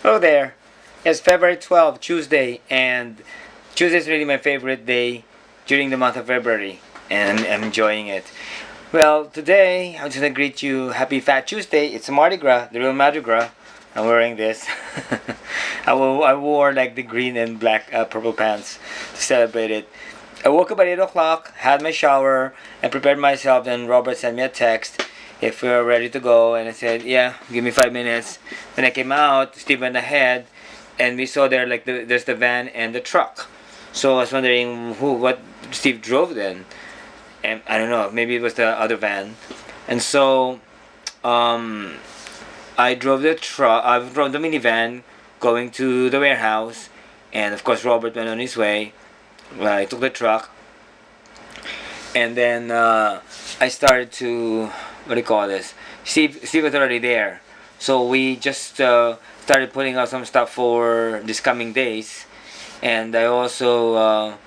Hello there. It's February 12th, Tuesday, and Tuesday is really my favorite day during the month of February, and I'm enjoying it. Well, today I'm just gonna greet you Happy Fat Tuesday. It's Mardi Gras, the real Mardi Gras. I'm wearing this. I wore like the green and black purple pants to celebrate it. I woke up at 8 o'clock, had my shower, and prepared myself. Then Robert sent me a text if we were ready to go, and I said, "Yeah, give me 5 minutes." When I came out, Steve went ahead, and we saw there like there's the van and the truck. So I was wondering what Steve drove then, and I don't know, maybe it was the other van, and so um, I drove the truck. I drove the minivan going to the warehouse, and of course Robert went on his way. I took the truck, and then I started to what do you call this? Steve was already there, so we just started putting out some stuff for this coming days, and I also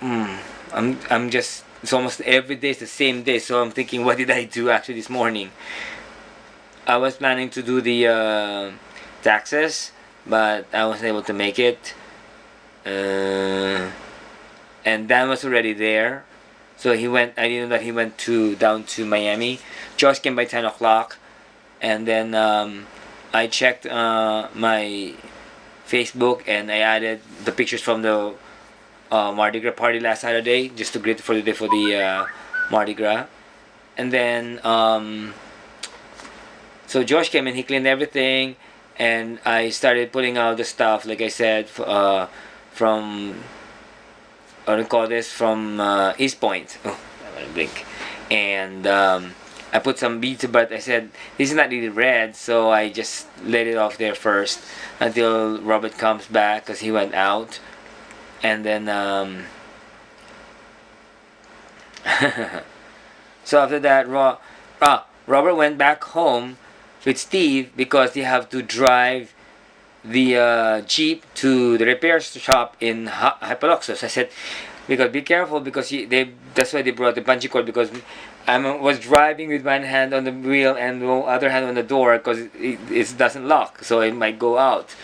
I'm just it's almost every day is the same day, so I'm thinking what did I do actually this morning? I was planning to do the taxes, but I wasn't able to make it. And Dan was already there, so he went. I didn't know that he went to down to Miami. Josh came by 10 o'clock, and then I checked my Facebook and I added the pictures from the Mardi Gras party last Saturday just to greet for the day for the Mardi Gras, and then so Josh came and he cleaned everything, and I started putting out the stuff like I said from what do you call this from East Point. Oh, I'm gonna blink. And I put some beads, but I said this is not really red, so I just let it off there first until Robert comes back because he went out, and then so after that, Robert went back home with Steve because they have to drive the jeep to the repair shop in Hypaloxos. I said, because be careful because that's why they brought the bungee cord because I was driving with one hand on the wheel and the other hand on the door because it doesn't lock, so it might go out,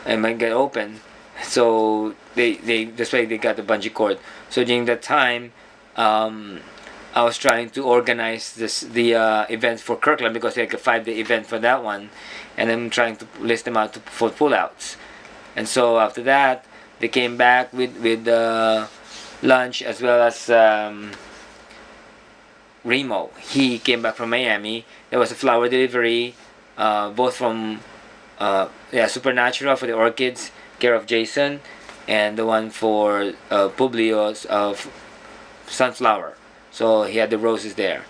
it might get open. So they that's why they got the bungee cord. So during that time, I was trying to organize the events for Kirkland because like a 5-day event for that one, and I'm trying to list them out for pullouts. And so after that, they came back with lunch as well as Remo. He came back from Miami. There was a flower delivery, both from Supernatural for the orchids, care of Jason, and the one for Publio's of Sunflower. So he had the roses there.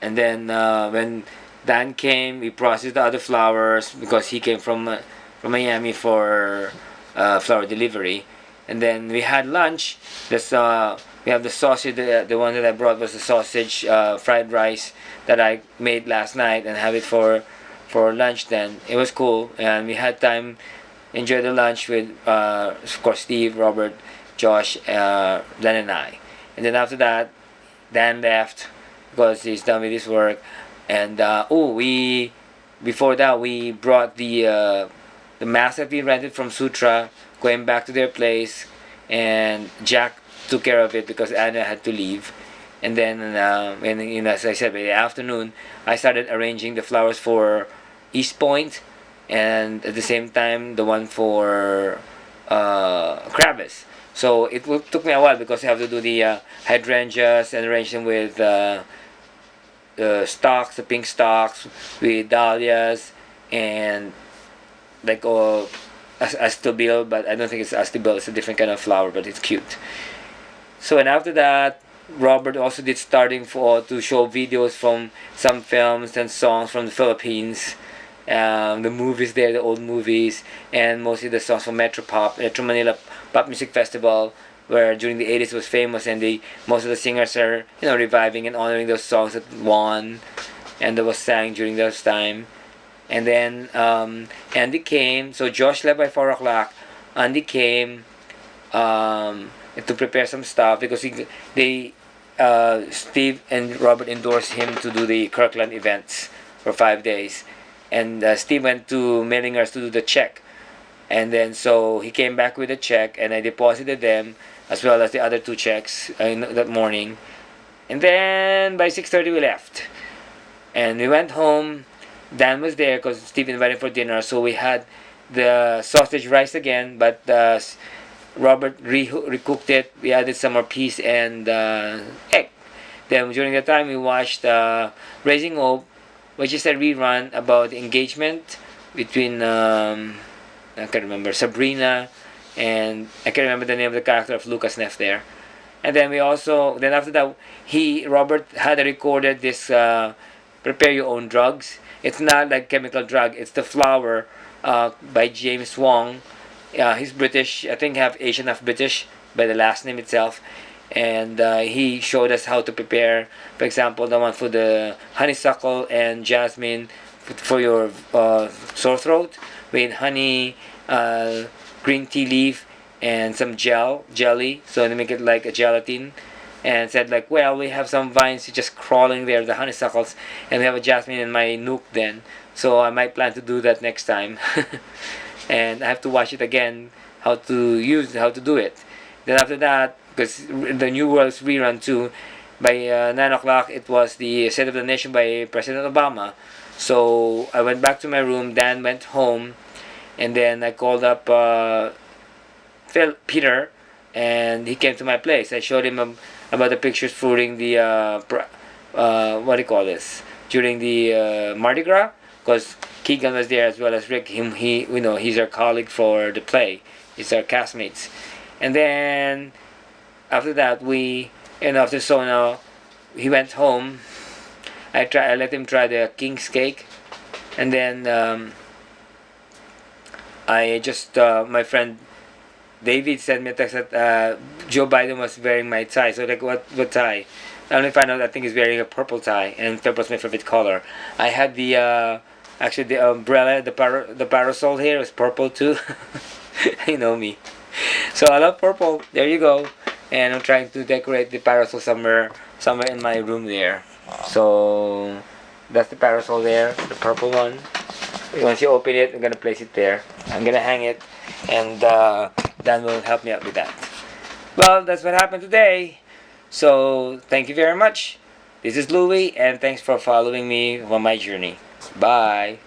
And then when Dan came, we processed the other flowers because he came from Miami for flower delivery. And then we had lunch. We have the sausage. The one that I brought was the sausage fried rice that I made last night and have it for lunch. Then it was cool, and we had time enjoy the lunch with of course Steve, Robert, Josh, Dan, and I. And then after that, Dan left because he's done with his work. And we before that we brought the mask that we rented from Sutra, going back to their place, and Jack took care of it because Anna had to leave. And then, as I said, by the afternoon, I started arranging the flowers for East Point, and at the same time, the one for Kravis. So took me a while because I have to do the hydrangeas and arrange them with stalks, the pink stalks, with dahlias, and like astobile, but I don't think it's astobile. It's a different kind of flower, but it's cute. So and after that, Robert also did starting to show videos from some films and songs from the Philippines. The movies there, the old movies, and mostly the songs from Metro Manila Pop Music Festival, where during the 80s it was famous, and most of the singers are reviving and honoring those songs that won and that was sang during those time. And then Andy came, so Josh left by 4 o'clock. Andy came to prepare some stuff because Steve and Robert endorsed him to do the Kirkland events for 5 days. and Steve went to Mailingers to do the check. And then so he came back with a check, and I deposited them as well as the other two checks that morning. And then by 6:30 we left, and we went home. Dan was there because Steve invited for dinner, so we had the sausage rice again, but Robert recooked it. We added some more peas and egg. Then during the time we watched Raising Hope, which is a rerun about the engagement between I can't remember, Sabrina, and I can't remember the name of the character of Lucas Neff there. And then we also, then after that, Robert had recorded this Prepare Your Own Drugs. It's not like chemical drug, it's the flower by James Wong. He's British, I think half Asian, half British by the last name itself. And he showed us how to prepare, for example, the one for the honeysuckle and jasmine for your sore throat, with honey, green tea leaf, and some jelly, so to make it like a gelatin. And said like, well, we have some vines just crawling there, the honeysuckles, and we have a jasmine in my nook then, so I might plan to do that next time. And I have to watch it again, how to do it. Then after that, because the New World's rerun too, by 9 o'clock it was the State of the Nation by President Obama. So I went back to my room, Dan went home, and then I called up Peter, and he came to my place. I showed him about the pictures during the what do you call this? During the Mardi Gras, because Keegan was there as well as Rick. He's our colleague for the play. He's our castmates. And then after that, after Sona, he went home. I let him try the King's cake, and then I just my friend David sent me a text that Joe Biden was wearing my tie. So like, what tie? I only found out I think he's wearing a purple tie, and purple's my favorite color. I had the actually the umbrella, the parasol here is purple too. You know me. So I love purple. There you go. And I'm trying to decorate the parasol somewhere in my room there. So that's the parasol there, the purple one. Once you open it, I'm gonna place it there. I'm gonna hang it, and Dan will help me out with that. Well, that's what happened today. So thank you very much. This is Louie, and thanks for following me on my journey. Bye.